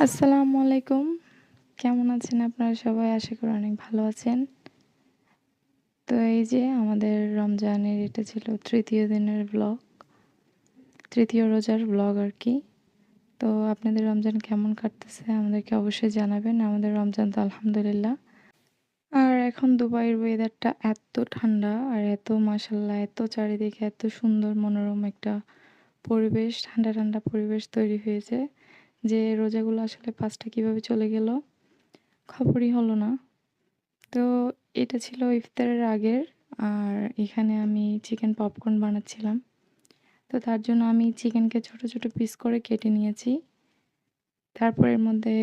আসসালামু আলাইকুম। কেমন আছেন আপনারা সবাই? আশা করি অনেক ভালো আছেন। তো এই যে আমাদের রমজানের এটা ছিল ৩য় দিনের ব্লগ। ৩য় রোজার ব্লগ আরকি। তো আপনাদের রমজান কেমন কাটতেছে আমাদেরকে অবশ্যই জানাবেন। আমাদের রমজান তো আলহামদুলিল্লাহ। আর এখন দুবাইয়ের ওয়েদারটা এত ঠান্ডা আর এত মাশাআল্লাহ এত চারিদিকে এত সুন্দর মনোরম একটা পরিবেশ, ঠান্ডা, ঠান্ডা পরিবেশ তৈরি হয়েছে যে রোজাগুলো আসলে ৫ টা কিভাবে চলে গেল খবরই হলো না। তো এটা ছিল ইফতারের আগের। আর এখানে আমি চিকেন পপকর্ন বানাচ্ছিলাম। তো তার জন্য আমি চিকেনকে ছোট, ছোট পিস করে কেটে নিয়েছি। তারপর এর মধ্যে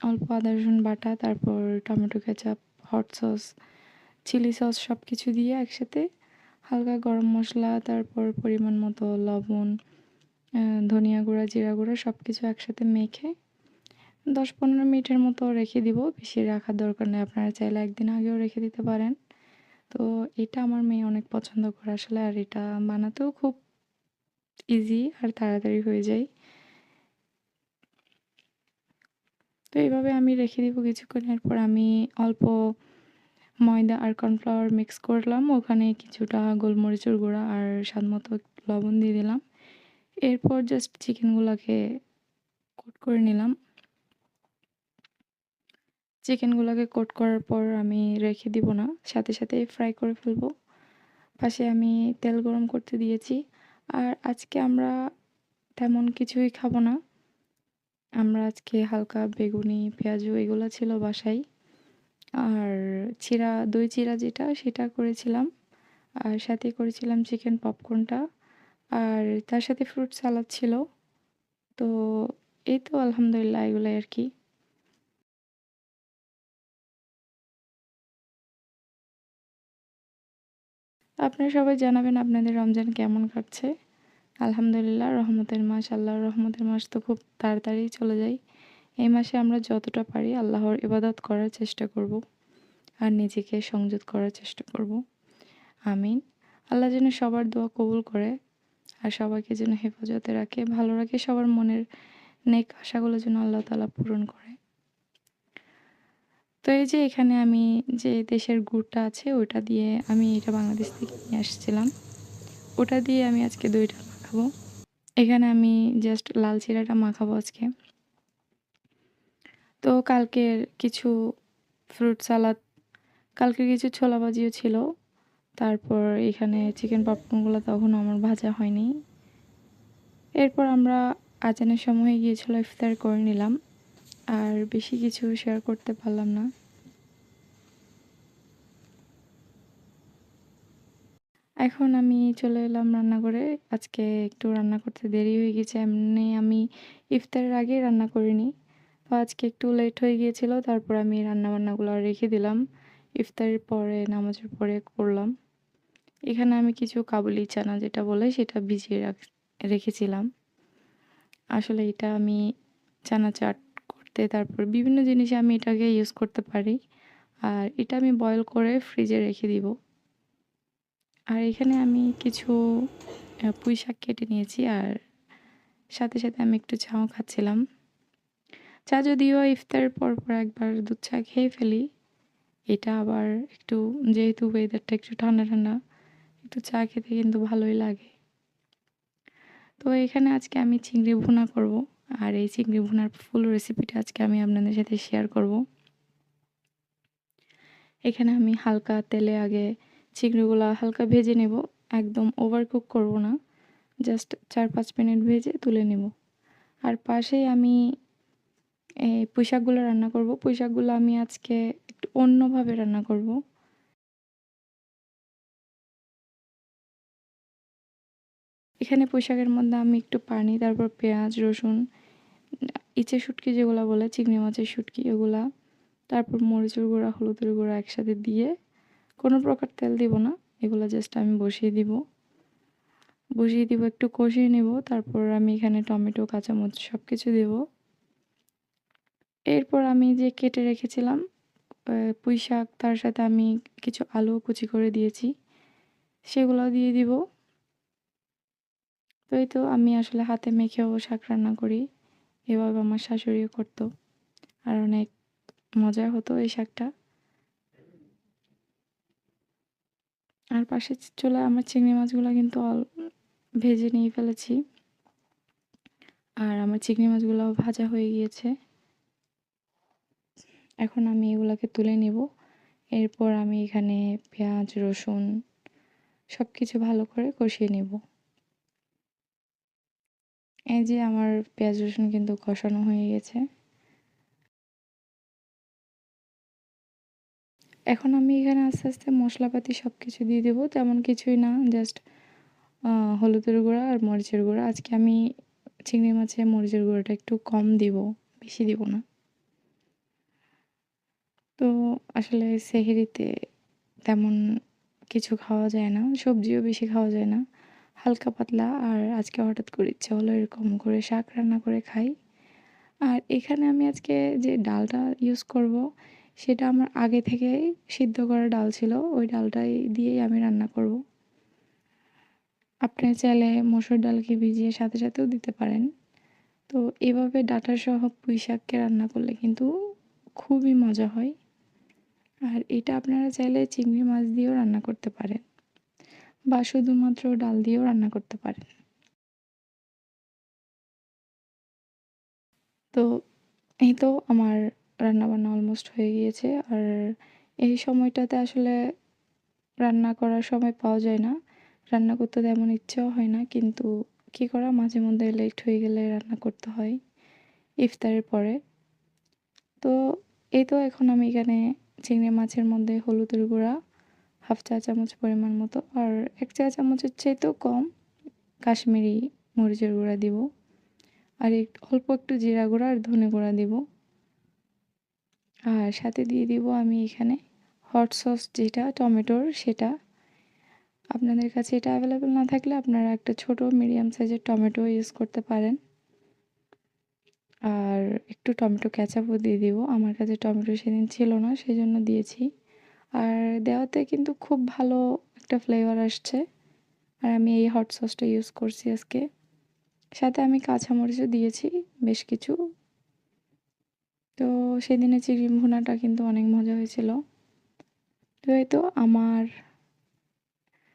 অল্প আদা রসুন বাটা, তারপর tomato ketchup, hot sauce, chilli sauce সবকিছু দিয়ে একসাথে হালকা গরম মসলা, তারপর পরিমাণ মতো লবণ, ধনিয়া গুঁড়া, জিরা গুঁড়া সবকিছু একসাথে মেখে ১০-১৫ মিনিটের মতো রেখে দিব। বেশি রাখার দরকার নেই। আপনারা চাইলে ১ দিন আগেও রেখে দিতে পারেন। তো এটা আমার মেয়ে অনেক পছন্দ করে আসলে আর এটা বানাতেও খুব ইজি আর তাড়াতাড়ি হয়ে যায়। তো এভাবে আমি রেখে দিব কিছুক্ষণ। এরপর আমি অল্প ময়দা আর কর্নফ্লাওয়ার মিক্স করলাম। ওখানে কিছুটা গোলমরিচের গুঁড়া আর স্বাদমতো লবণ দিয়ে দিলাম। এরপর জাস্ট চিকেনগুলাকে কোট করে নিলাম। চিকেনগুলাকে কোট করার পর আমি রেখে দিব না, সাথে সাথেই ফ্রাই করে ফেলবো। পাশে আমি তেল গরম করতে দিয়েছি। আর আজকে আমরা তেমন কিছুই খাবো না। আমরা আজকে হালকা বেগুনি, পেঁয়াজু এগুলো ছিল বাসায়। আর দই চিড়া যেটা সেটা করেছিলাম। আর সাথে করেছিলাম চিকেন পপকর্নটা। আর তার সাথে ফ্রুট সালাদ ছিল। তো এই তো আলহামদুলিল্লাহ এগুলাই আরকি। আপনারা সবাই জানাবেন আপনাদের রমজান কেমন কাটছে? আলহামদুলিল্লাহ রহমতের মাস, আল্লাহর রহমতের মাস তো খুব তাড়াতাড়ি চলে যায়। এই মাসে আমরা যতটা পারি আল্লাহর ইবাদত করার চেষ্টা করব। আর নিজেকে সংযত করার চেষ্টা করব। আমিন। আল্লাহ যেন সবার দোয়া কবুল করে আর সবাইকে যেন হেফাজতে রাখে, ভালো রাখে, সবার মনের নেক আশাগুলো যেন আল্লাহ তাআলা পূরণ করে। তো এই যে এখানে আমি যে দেশের গুড়টা আছে ওটা দিয়ে আমি এটা বাংলাদেশ থেকে নিয়ে আসছিলাম। ওটা দিয়ে আমি আজকে দইটা মাখাবো। এখানে আমি জাস্ট লাল চিড়াটা মাখাবো আজকে। তো কালকের কিছু ফ্রুট সালাদ, কালকের কিছু ছোলা ভাজিও ছিল। তারপর এখানে চিকেন পপকর্নগুলো তখনও আমার ভাজা হয়নি। এরপর আমরা আজানের সময় হয়ে গিয়েছিল, ইফতার করে নিলাম। আর বেশি কিছু শেয়ার করতে পারলাম না। এখন আমি চলে এলাম রান্নাঘরে। আজকে একটু রান্না করতে দেরি হয়ে গেছে। এমনি আমি ইফতারের আগে রান্না করিনি। তো আজকে একটু লেট হয়ে গিয়েছিল। তারপর আমি রান্নাবান্নাগুলো রেখে দিলাম। ইফতারের পরে নামাজের পরে করলাম। এখানে আমি কিছু কাবুলি চানা যেটা বলে সেটা ভিজিয়ে রেখেছিলাম। আসলে এটা আমি চানা চাট করতে তারপর বিভিন্ন জিনিসে আমি এটাকে ইউজ করতে পারি। আর এটা আমি বয়েল করে ফ্রিজে রেখে দিব। আর এখানে আমি কিছু পুঁই শাক কেটে নিয়েছি আর সাথে, সাথে আমি একটু চাও খাচ্ছিলাম। চা যদিও ইফতারের পরপর একবার দুধ চা খেয়ে ফেলি। এটা আবার একটু যেহেতু ওয়েদারটা একটু ঠান্ডা, ঠান্ডা একটু চা খেতে কিন্তু ভালোই লাগে। তো এখানে আজকে আমি চিংড়ি ভুনা করব। আর এই চিংড়ি ভুনার ফুল রেসিপিটা আজকে আমি আপনাদের সাথে শেয়ার করব। এখানে আমি হালকা তেলে আগে চিংড়িগুলা হালকা ভেজে নেব। একদম ওভার কুক করব না। জাস্ট ৪-৫ মিনিট ভেজে তুলে নেব। আর পাশেই আমি এই পুঁইশাকগুলো রান্না করব। পুঁইশাকগুলো আমি আজকে একটু অন্যভাবে রান্না করব। এখানে পুঁইশাকের মধ্যে আমি একটু পানি, তারপর পেঁয়াজ, রসুন, ইচে শুটকি যেগুলা বলে চিংড়ি মাছের শুটকি ওগুলা, তারপর মরিচের গুঁড়া, হলুদের গুঁড়া একসাথে দিয়ে কোনো প্রকার তেল দিব না। এগুলো জাস্ট আমি বসিয়ে দিব একটু কষিয়ে নেব। তারপর আমি এখানে টমেটো, কাঁচামরিচ সবকিছু দেব। এরপর আমি যে কেটে রেখেছিলাম পুঁই শাক, তার সাথে আমি কিছু আলু কুচি করে দিয়েছি, সেগুলো দিয়ে দিব। তো এই তো আমি আসলে হাতে মেখেও শাক রান্না করি। এভাবে আমার শাশুড়িও করতো। আর অনেক মজার হতো এই শাকটা। আর পাশের চুলায় আমার চিংড়ি মাছগুলো কিন্তু ভেজে নিয়ে ফেলেছি। আর আমার চিংড়ি মাছগুলোও ভাজা হয়ে গিয়েছে। এখন আমি এগুলোকে তুলে নেব। এরপর আমি এখানে পেঁয়াজ, রসুন সবকিছু ভালো করে কষিয়ে নেব। এই যে আমার পেঁয়াজ রসুন কিন্তু কষানো হয়ে গেছে। এখন আমি এখানে আস্তে আস্তে মশলাপাতি সব কিছু দিয়ে দেবো। তেমন কিছুই না, জাস্ট হলুদের গুঁড়া আর মরিচের গুঁড়া। আজকে আমি চিংড়ি মাছে মরিচের গুঁড়োটা একটু কম দিব, বেশি দিব না। তো আসলে সেহরিতে তেমন কিছু খাওয়া যায় না, সবজিও বেশি খাওয়া যায় না, হালকা পাতলা। আর আজকে হঠাৎ করে ইচ্ছা হলো এরকম করে শাক রান্না করে খাই। আর এখানে আমি আজকে যে ডালটা ইউজ করব, সেটা আমার আগে থেকেই সিদ্ধ করা ডাল ছিল, ওই ডালটাই দিয়েই আমি রান্না করব। আপনি চাইলে মসুর ডালকে ভিজিয়ে সাথে সাথেও দিতে পারেন। তো এভাবে ডাঁটা সহ পুঁই শাককে রান্না করলে কিন্তু খুবই মজা হয়। আর এটা আপনারা চাইলে চিংড়ি মাছ দিয়েও রান্না করতে পারেন, বা শুধুমাত্র ডাল দিয়েও রান্না করতে পারেন। তো এই তো আমার রান্নাবান্না অলমোস্ট হয়ে গিয়েছে। আর এই সময়টাতে আসলে রান্না করার সময় পাওয়া যায় না, রান্না করতে তেমন ইচ্ছাও হয় না, কিন্তু কী করা, মাঝে মধ্যে লেট হয়ে গেলে রান্না করতে হয় ইফতারের পরে। তো এই তো এখন আমি এখানে চিংড়ি মাছের মধ্যে হলুদের গুঁড়া হাফ চা চামচ পরিমাণ মতো, আর 1 চা চামচের চাইতেও কম কাশ্মীরি মরিচের গুঁড়া দিব। আর অল্প একটু জিরা গুঁড়া আর ধনে গুঁড়া দিব। আর সাথে দিয়ে দিব আমি এখানে হট সস, যেটা টমেটোর, সেটা। আপনাদের কাছে এটা অ্যাভেলেবেল না থাকলে আপনারা একটা ছোট মিডিয়াম সাইজের টমেটো ইউজ করতে পারেন। আর একটু টমেটো কেচাপও দিয়ে দিব। আমার কাছে টমেটো সেদিন ছিল না, সেই জন্য দিয়েছি। আর দেওয়াতে কিন্তু খুব ভালো একটা ফ্লেভার আসছে। আর আমি এই হট সসটা ইউজ করছি আজকে। সাথে আমি কাঁচামরিচও দিয়েছি বেশ কিছু। তো সেদিনের চিংড়ি ভুনাটা কিন্তু অনেক মজা হয়েছিল। তো এই তো আমার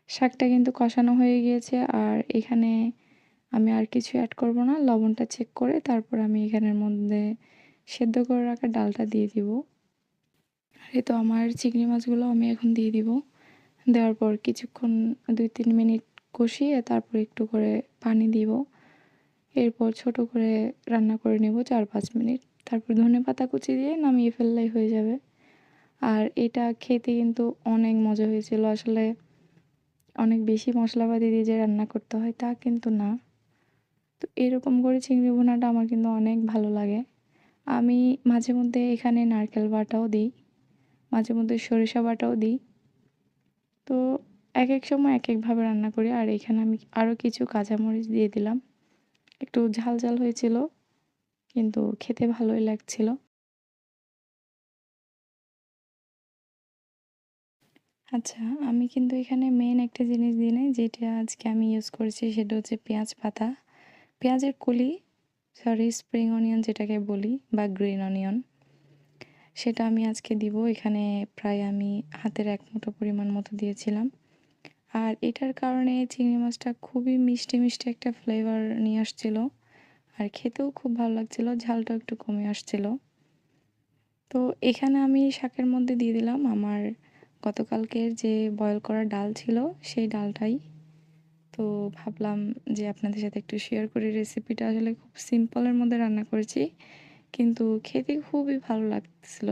শাকটা কিন্তু কষানো হয়ে গিয়েছে। আর এখানে আমি আর কিছু অ্যাড করব না, লবণটা চেক করে তারপর আমি এখানের মধ্যে সেদ্ধ করে রাখা ডালটা দিয়ে দিব। আর এই তো আমার চিংড়ি মাছগুলো আমি এখন দিয়ে দিব। দেওয়ার পর কিছুক্ষণ 2-3 মিনিট কষিয়ে তারপর একটু করে পানি দিব। এরপর ছোট করে রান্না করে নেব 4-5 মিনিট। তারপর ধনেপাতা কুচি দিয়ে নামিয়ে ফেললেই হয়ে যাবে। আর এটা খেতে কিন্তু অনেক মজা হয়েছিল। আসলে অনেক বেশি মশলাপাতি দিয়ে যে রান্না করতে হয় তা কিন্তু না। তো এরকম করে চিংড়ি ভুনাটা আমার কিন্তু অনেক ভালো লাগে। আমি মাঝে মধ্যে এখানে নারকেল বাটাও দিই, মাঝে মধ্যে সরিষা বাটাও দিই। তো একেক সময় একেকভাবে রান্না করি। আর এখানে আমি আরও কিছু কাঁচামরিচ দিয়ে দিলাম। একটু ঝাল ঝাল হয়েছিল, কিন্তু খেতে ভালোই লাগছিল। আচ্ছা, আমি কিন্তু এখানে মেইন একটা জিনিস দিই নাই, যেটা আজকে আমি ইউজ করেছি, সেটা হচ্ছে পেঁয়াজ পাতা, পেঁয়াজের কলি, সরি স্প্রিং অনিয়ন যেটাকে বলি, বা গ্রিন অনিয়ন, সেটা আমি আজকে দিব এখানে। প্রায় আমি হাতের 1 মুঠো পরিমাণ মতো দিয়েছিলাম। আর এটার কারণে চিংড়ি মাছটা খুবই মিষ্টি মিষ্টি একটা ফ্লেভার নিয়ে আসছিল। আর খেতেও খুব ভালো লাগছিল, ঝালটাও একটু কমে আসছিল। তো এখানে আমি শাকের মধ্যে দিয়ে দিলাম আমার গতকালকের যে বয়েল করা ডাল ছিল, সেই ডালটাই। তো ভাবলাম যে আপনাদের সাথে একটু শেয়ার করি রেসিপিটা। আসলে খুব সিম্পলের মধ্যে রান্না করেছি, কিন্তু খেতে খুবই ভালো লাগছিল।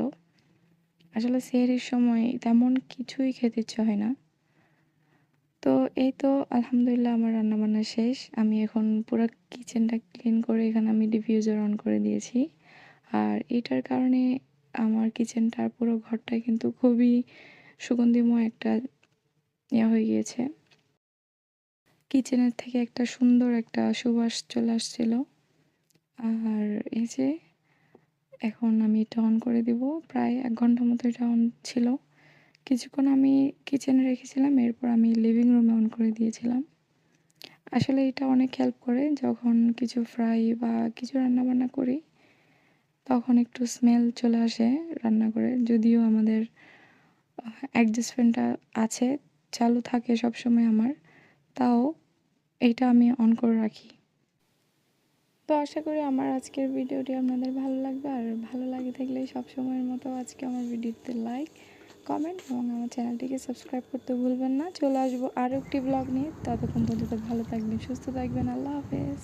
আসলে সেহরির সময় তেমন কিছুই খেতে ইচ্ছা হয় না। তো এই তো আলহামদুলিল্লাহ আমার রান্নাবান্না শেষ। আমি এখন পুরো কিচেনটা ক্লিন করে এখানে আমি ডিফিউজার অন করে দিয়েছি। আর এটার কারণে আমার কিচেনটার পুরো ঘরটা কিন্তু খুবই সুগন্ধিময় একটা হয়ে গিয়েছে। কিচেনের থেকে একটা সুন্দর একটা সুবাস চলে আসছিল। আর এই যে এখন আমি এটা অন করে দিব। প্রায় 1 ঘন্টা মতো এটা অন ছিল। কিছুক্ষণ আমি কিচেনে রেখেছিলাম, এরপর আমি লিভিং রুমে অন করে দিয়েছিলাম। আসলে এটা অনেক হেল্প করে যখন কিছু ফ্রাই বা কিছু রান্নাবান্না করি, তখন একটু স্মেল চলে আসে রান্না করে। যদিও আমাদের অ্যাডজাস্ট ফ্যানটা আছে, চালু থাকে সবসময় আমার, তাও এইটা আমি অন করে রাখি। তো আশা করি আমার আজকের ভিডিওটি আপনাদের ভালো লাগবে। আর ভালো লাগে থাকলে সবসময়ের মতো আজকে আমার ভিডিওতে লাইক, কমেন্ট এবং আমার চ্যানেলটিকে সাবস্ক্রাইব করতে ভুলবেন না। চলে আসবো আরও একটি ব্লগ নিয়ে। ততক্ষণ পর্যন্ত ভালো থাকবেন, সুস্থ থাকবেন। আল্লাহ হাফেজ।